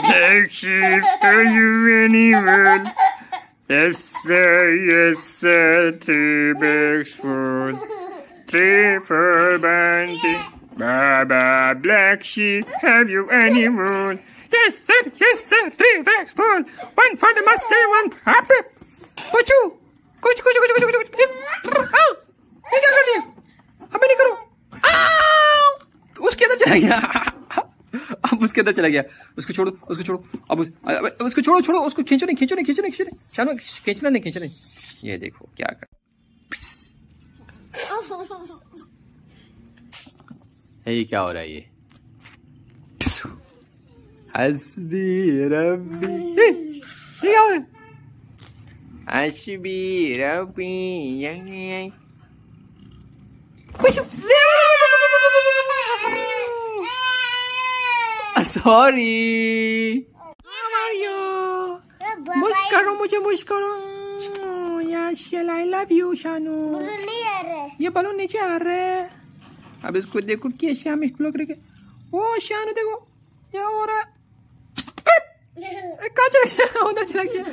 Black sheep, are you anyone? Yes sir, 3 bags full, 3 for Bunty. Baba, black sheep, have you any wool? Yes sir, 3 bags full, 1 for the master, 1 happy. Puchu, कुछ ये क्या कर दिया? अब नहीं करो। उसके अंदर चला गया। अब उसके अंदर चला गया। उसको छोड़ो। अब उसको छोड़ो। उसको खींचो नहीं। शानू खींचना नहीं। ये देखो क्या कर। ये क्या हो रहा है ये? हस्बी रब्बी। ये क्या हो रहा है? हस्बी रब्बी। Sorry. How are you? Mush करो। Yes, I love you, Shanu. ये बलून नीचे आ रहे हैं। अब इसको देखो कैसे हम एक्सप्लोर करेंगे। ओ शानू देखो क्या हो रहा है? कहाँ चला गया? उधर चला गया।